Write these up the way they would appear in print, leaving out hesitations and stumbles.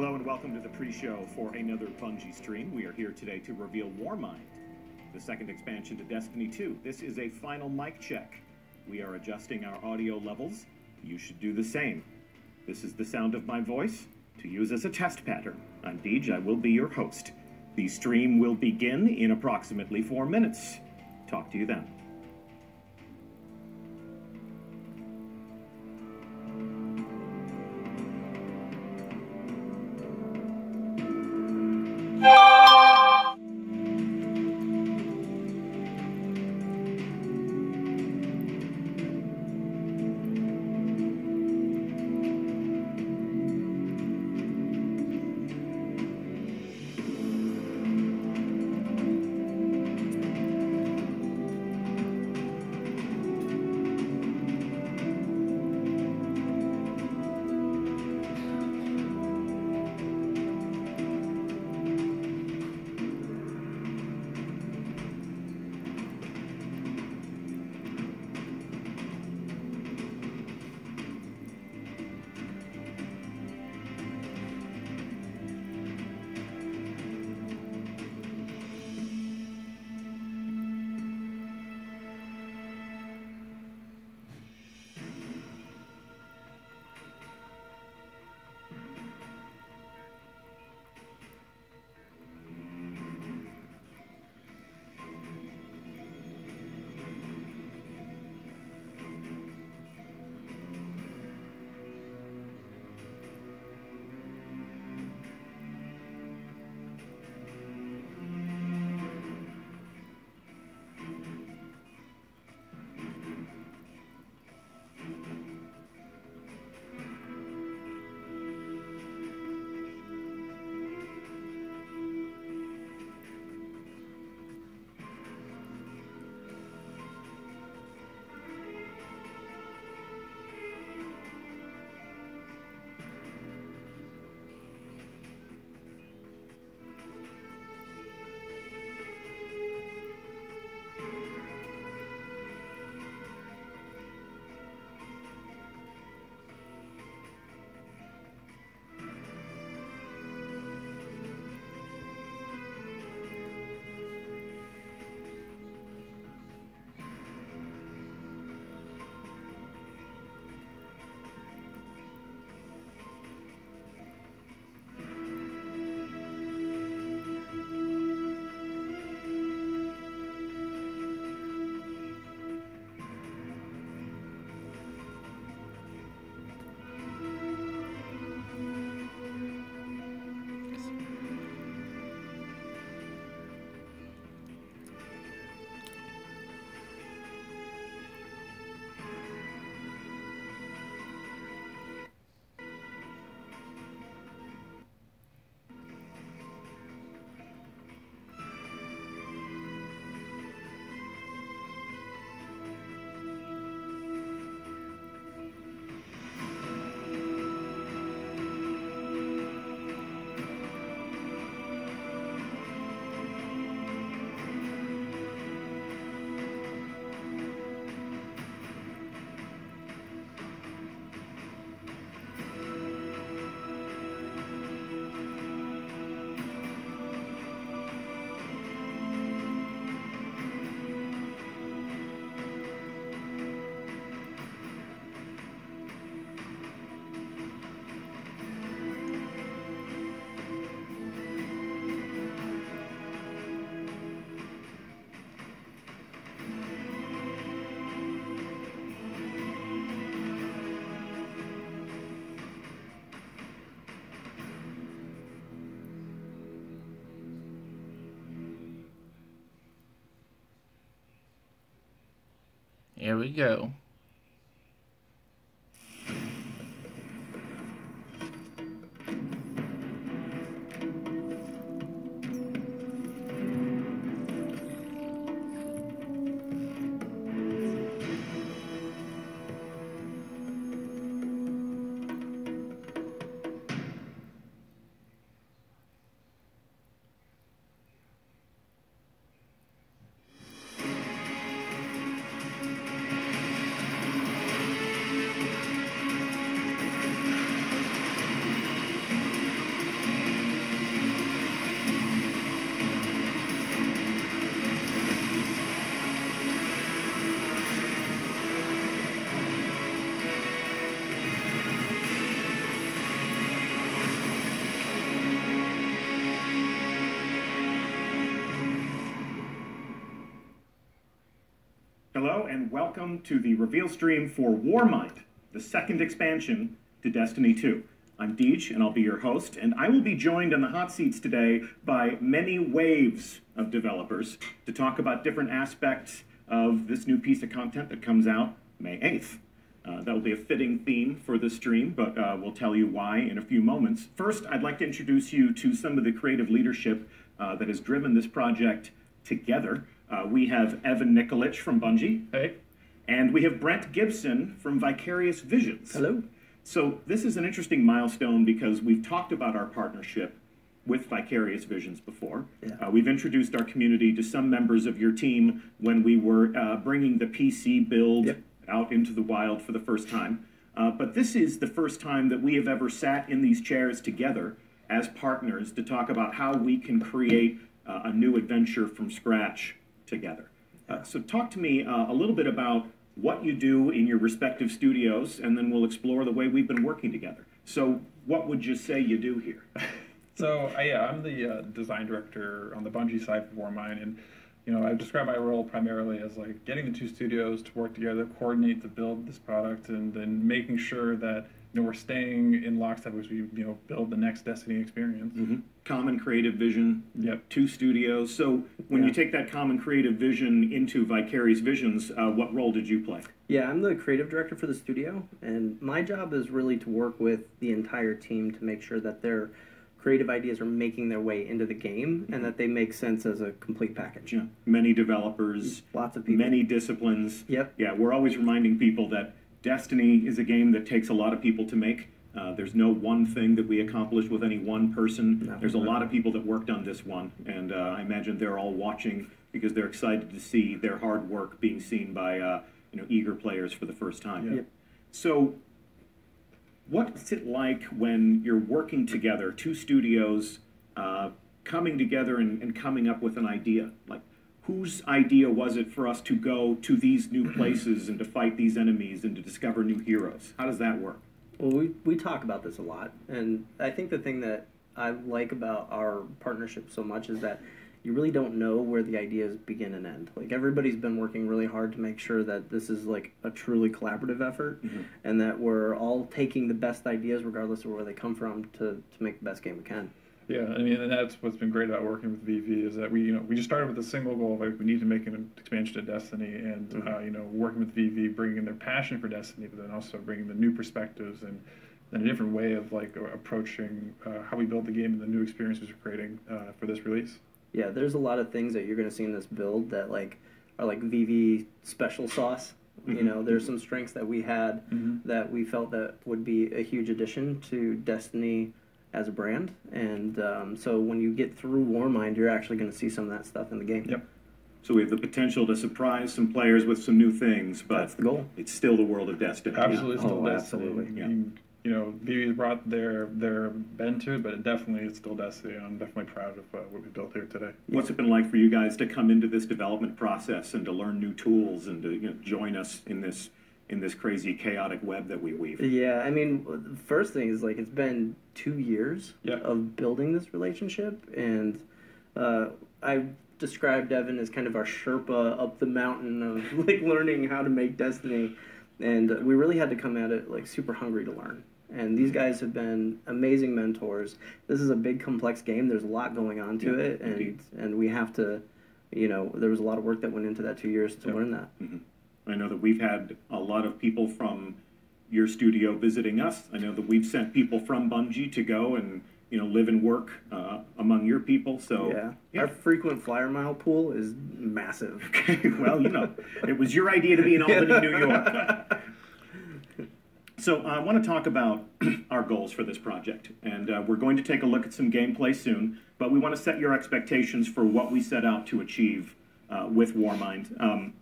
Hello and welcome to the pre-show for another Bungie stream. We are here today to reveal Warmind, the second expansion to Destiny 2. This is a final mic check. We are adjusting our audio levels. You should do the same. This is the sound of my voice to use as a test pattern. I'm Deej, I will be your host. The stream will begin in approximately 4 minutes. Talk to you then. Here we go. Hello and welcome to the reveal stream for Warmind, the second expansion to Destiny 2. I'm Deej and I'll be your host, and I will be joined on the hot seats today by many waves of developers to talk about different aspects of this new piece of content that comes out May 8th. That will be a fitting theme for this stream, but we'll tell you why in a few moments. First, I'd like to introduce you to some of the creative leadership that has driven this project together. We have Evan Nikolic from Bungie. Hey. And we have Brent Gibson from Vicarious Visions. Hello. So this is an interesting milestone because we've talked about our partnership with Vicarious Visions before. Yeah. We've introduced our community to some members of your team when we were bringing the PC build out into the wild for the first time. But this is the first time that we have ever sat in these chairs together as partners to talk about how we can create a new adventure from scratch together. So talk to me a little bit about what you do in your respective studios, and then we'll explore the way we've been working together. So what would you say you do here? So I'm the design director on the Bungie side for Warmind, and I describe my role primarily as like getting the two studios to work together, coordinate to build this product, and then making sure that we're staying in lockstep as we build the next Destiny experience. Mm-hmm. Common creative vision. Yep. Two studios. So when you take that common creative vision into Vicarious Visions, what role did you play? Yeah, I'm the creative director for the studio, and my job is really to work with the entire team to make sure that their creative ideas are making their way into the game and that they make sense as a complete package. Yeah. Many developers. Lots of people. Many disciplines. Yep. Yeah, we're always reminding people that Destiny is a game that takes a lot of people to make. There's no one thing that we accomplish with any one person. No. There's a lot of people that worked on this one, and I imagine they're all watching because they're excited to see their hard work being seen by eager players for the first time. Yep. So what's it like when you're working together, two studios coming together and coming up with an idea? Like, whose idea was it for us to go to these new places and to fight these enemies and to discover new heroes? How does that work? Well, we talk about this a lot, and I think the thing that I like about our partnership so much is that you really don't know where the ideas begin and end. Like, everybody's been working really hard to make sure that this is like a truly collaborative effort, and that we're all taking the best ideas regardless of where they come from to make the best game we can. Yeah, I mean, and that's what's been great about working with VV is that we just started with a single goal, like we need to make an expansion to Destiny, and working with VV, bringing in their passion for Destiny, but then also bringing the new perspectives and a different way of like approaching how we build the game and the new experiences we're creating for this release. Yeah, there's a lot of things that you're going to see in this build that are like VV special sauce. There's some strengths that we had that we felt that would be a huge addition to Destiny as a brand, and so when you get through Warmind, you're actually going to see some of that stuff in the game. Yep. So we have the potential to surprise some players with some new things, but That's the goal. It's still the world of Destiny. Absolutely, still Destiny. Absolutely. Yeah. VV's brought their bend to it, but it's still Destiny. I'm definitely proud of what we built here today. What's it been like for you guys to come into this development process and to learn new tools and to join us in this crazy chaotic web that we weave? Yeah, I mean, the first thing is it's been 2 years of building this relationship, and I described Evan as kind of our Sherpa up the mountain of learning how to make Destiny, and we really had to come at it super hungry to learn. And these guys have been amazing mentors. This is a big, complex game. There's a lot going on to it, and we have to, there was a lot of work that went into that 2 years to learn that. I know that we've had a lot of people from your studio visiting us. I know that we've sent people from Bungie to go and live and work among your people. So our frequent flyer mile pool is massive. Okay, well, it was your idea to be in Albany, New York. So I want to talk about our goals for this project, and we're going to take a look at some gameplay soon, but we want to set your expectations for what we set out to achieve with Warmind.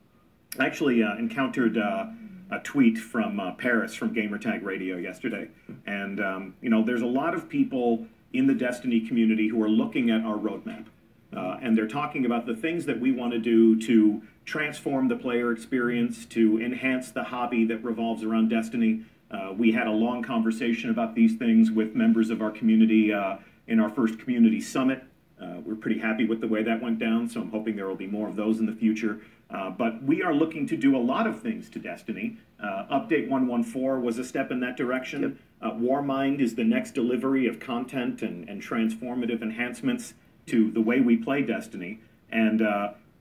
I actually encountered a tweet from Paris from Gamertag Radio yesterday, and there's a lot of people in the Destiny community who are looking at our roadmap, and they're talking about the things that we want to do to transform the player experience, to enhance the hobby that revolves around Destiny. We had a long conversation about these things with members of our community in our first community summit. We're pretty happy with the way that went down, so I'm hoping there will be more of those in the future. But we are looking to do a lot of things to Destiny. Update 114 was a step in that direction. Yep. Warmind is the next delivery of content and transformative enhancements to the way we play Destiny. And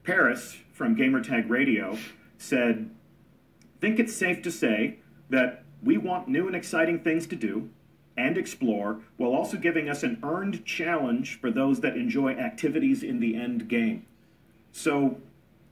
Paris from Gamertag Radio said, "Think it's safe to say that we want new and exciting things to do and explore, while also giving us an earned challenge for those that enjoy activities in the end game." So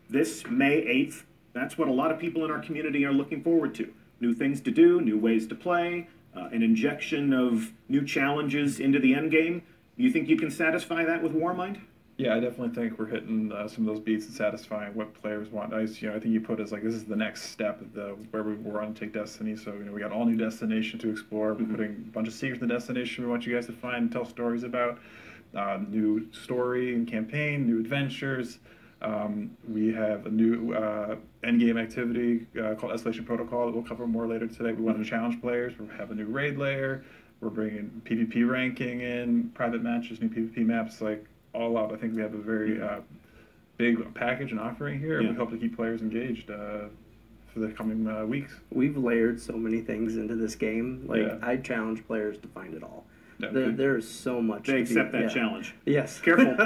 this May 8th, that's what a lot of people in our community are looking forward to. New things to do, new ways to play, an injection of new challenges into the end game. You think you can satisfy that with Warmind? Yeah, I definitely think we're hitting some of those beats and satisfying what players want. I think you put it as like this is the next step of where we're on to take Destiny. So we got all new destination to explore. We're putting a bunch of secrets in the destination we want you guys to find and tell stories about. New story and campaign, new adventures. We have a new endgame activity called Escalation Protocol that we'll cover more later today. We want to challenge players. We have a new raid layer. We're bringing PvP ranking in, private matches, new PvP maps, like all out. I think we have a very big package and offering here, and we hope to keep players engaged for the coming weeks. We've layered so many things into this game. Like, I challenge players to find it all. There's so much. They accept that challenge. Yes. Careful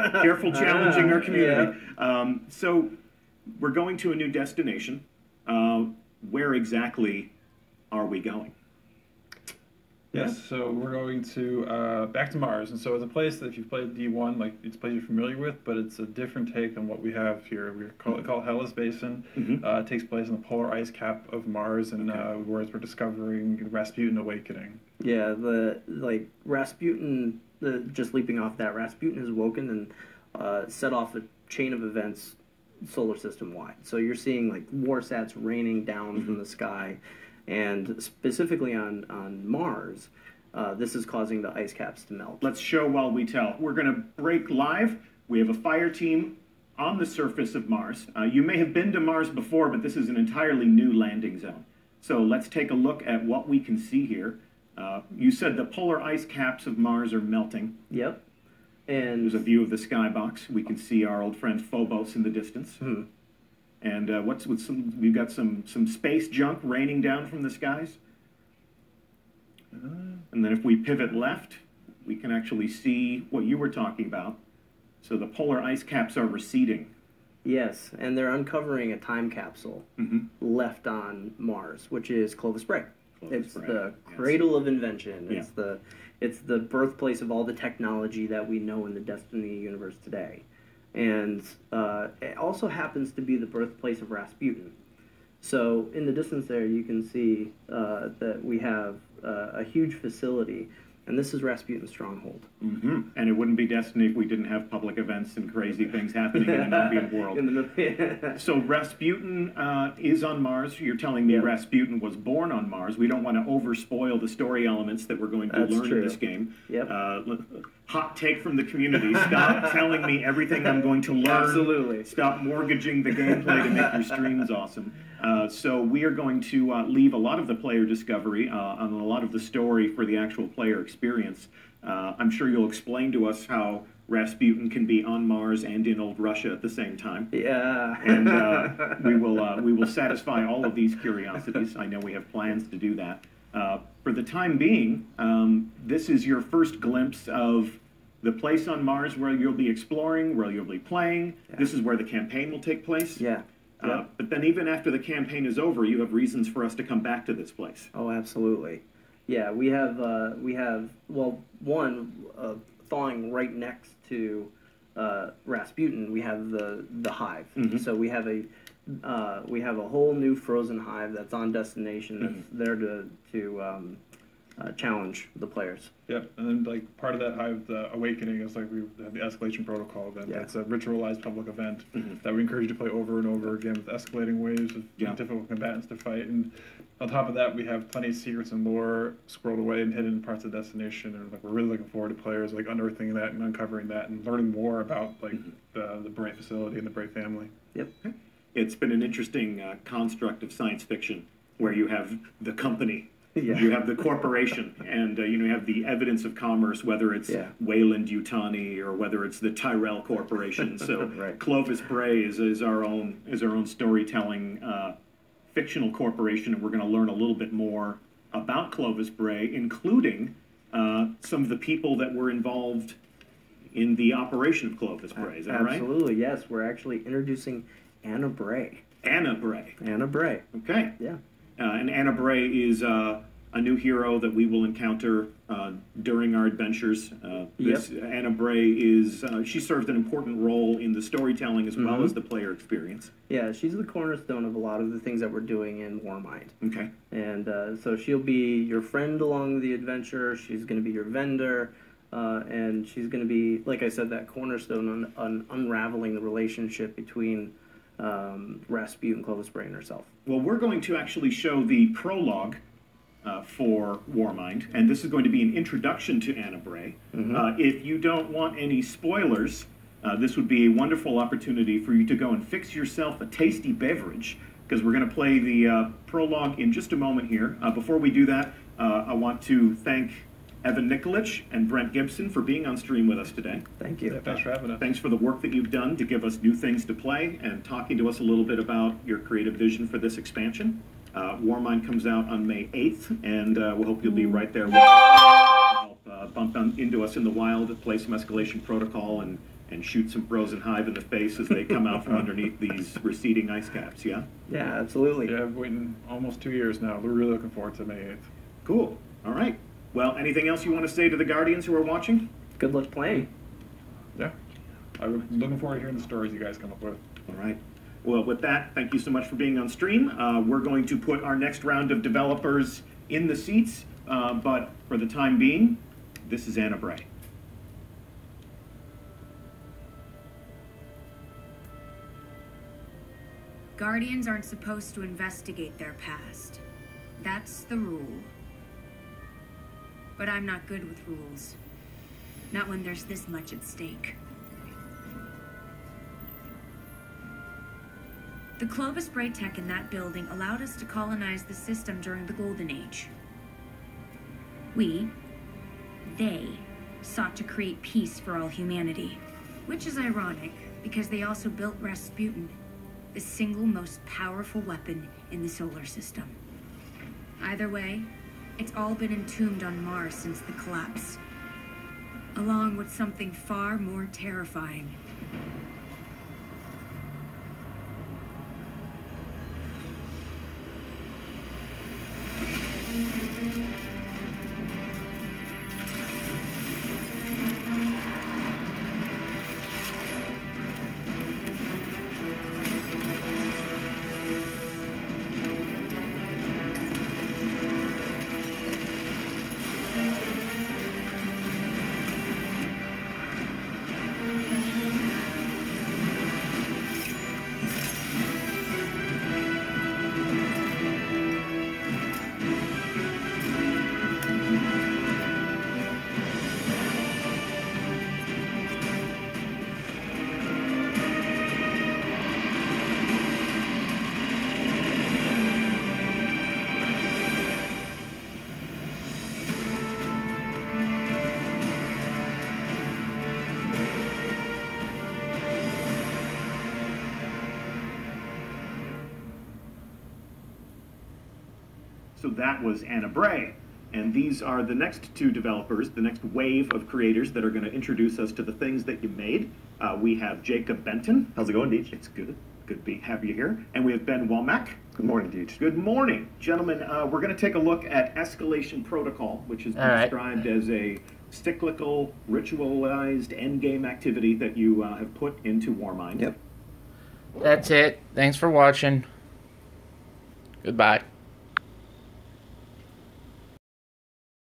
challenging our community. Yeah. So we're going to a new destination. Where exactly are we going? Yes, so we're going to back to Mars, and so it's a place that if you've played D1, like it's a place you're familiar with, but it's a different take on what we have here. We call it Hellas Basin. It takes place in the polar ice cap of Mars, and whereas we're discovering Rasputin awakening. Yeah, Rasputin. Just leaping off that, Rasputin has woken and set off a chain of events, solar system wide. So you're seeing like warsats raining down from the sky. And specifically on Mars, this is causing the ice caps to melt. Let's show while we tell. We're going to break live. We have a fire team on the surface of Mars. You may have been to Mars before, but this is an entirely new landing zone. So let's take a look at what we can see here. You said the polar ice caps of Mars are melting. Yep. And there's a view of the skybox. We can see our old friend Phobos in the distance. And what's with we've got some space junk raining down from the skies. And then if we pivot left, we can actually see what you were talking about. So the polar ice caps are receding. Yes, and they're uncovering a time capsule left on Mars, which is Clovis Bray. It's the cradle of invention. It's the birthplace of all the technology that we know in the Destiny universe today. And it also happens to be the birthplace of Rasputin. So in the distance there, you can see that we have a huge facility, and this is Rasputin's stronghold. And it wouldn't be Destiny if we didn't have public events and crazy things happening in an ambient world. So Rasputin is on Mars. You're telling me Rasputin was born on Mars. We don't want to overspoil the story elements that we're going to learn in this game. Hot take from the community. Stop telling me everything I'm going to learn. Absolutely. Stop mortgaging the gameplay to make your streams awesome. So we are going to leave a lot of the player discovery on a lot of the story for the actual player experience. I'm sure you'll explain to us how Rasputin can be on Mars and in old Russia at the same time. Yeah. And we will satisfy all of these curiosities. I know we have plans to do that. For the time being, this is your first glimpse of the place on Mars where you'll be exploring, where you'll be playing. This is where the campaign will take place. But then even after the campaign is over, you have reasons for us to come back to this place. Oh, absolutely. Yeah, we have thawing right next to Rasputin. We have the hive. So we have a whole new frozen hive that's on destination that's there to challenge the players. Yep, and then like part of that hive, the awakening, is like we have the escalation protocol event. That's a ritualized public event that we encourage you to play over and over again with escalating waves of difficult combatants to fight. And on top of that, we have plenty of secrets and lore squirreled away and hidden in parts of the destination. And like we're really looking forward to players like unearthing that and uncovering that and learning more about like the Bray facility and the Bray family. It's been an interesting construct of science fiction where you have the company Yeah. You have the corporation, and you have the evidence of commerce, whether it's Wayland Yutani or whether it's the Tyrell Corporation. So Right. Clovis Bray is our own storytelling fictional corporation, and we're going to learn a little bit more about Clovis Bray, including some of the people that were involved in the operation of Clovis Bray. Is that right? Absolutely, yes. We're actually introducing Anna Bray. Anna Bray. Anna Bray. Okay. Yeah. And Anna Bray is a new hero that we will encounter during our adventures. Anna Bray is she serves an important role in the storytelling as well as the player experience. Yeah, she's the cornerstone of a lot of the things that we're doing in Warmind. Okay. And so she'll be your friend along the adventure. She's going to be your vendor. And she's going to be, like I said, that cornerstone on unraveling the relationship between Rasputin, Clovis Bray, and herself. Well, we're going to actually show the prologue for Warmind, and this is going to be an introduction to Anna Bray. If you don't want any spoilers, this would be a wonderful opportunity for you to go and fix yourself a tasty beverage, because we're going to play the prologue in just a moment here. Before we do that, I want to thank Evan Nikolic and Brent Gibson for being on stream with us today. Thank you. Yeah, thanks for having us. Thanks for the work that you've done to give us new things to play and talking to us a little bit about your creative vision for this expansion. Warmind comes out on May 8th, and we hope you'll be right there with us to help bump into us in the wild, play some escalation protocol, and shoot some frozen hive in the face as they come out from underneath these receding ice caps, yeah? Yeah, absolutely. Yeah, I've waiting almost 2 years now. We're really looking forward to May 8th. Cool. All right. Well, anything else you want to say to the Guardians who are watching? Good luck playing. Yeah. I'm looking forward to hearing the stories you guys come up with. All right. Well, with that, thank you so much for being on stream. We're going to put our next round of developers in the seats, but for the time being, this is Anna Bray. Guardians aren't supposed to investigate their past. That's the rule. But I'm not good with rules. Not when there's this much at stake. The Clovis Bray tech in that building allowed us to colonize the system during the Golden Age. They, sought to create peace for all humanity. Which is ironic, because they also built Rasputin, the single most powerful weapon in the solar system. Either way, it's all been entombed on Mars since the collapse, along with something far more terrifying. So that was Anna Bray. And these are the next two developers, the next wave of creators that are going to introduce us to the things that you made. We have Jacob Benton. How's it going, Deej? It's good. Good to have you here. And we have Ben Womack. Good morning, Deej. Good morning. Gentlemen, we're going to take a look at Escalation Protocol, which has been described as a cyclical, ritualized endgame activity that you have put into Warmind. Yep. That's it. Thanks for watching. Goodbye.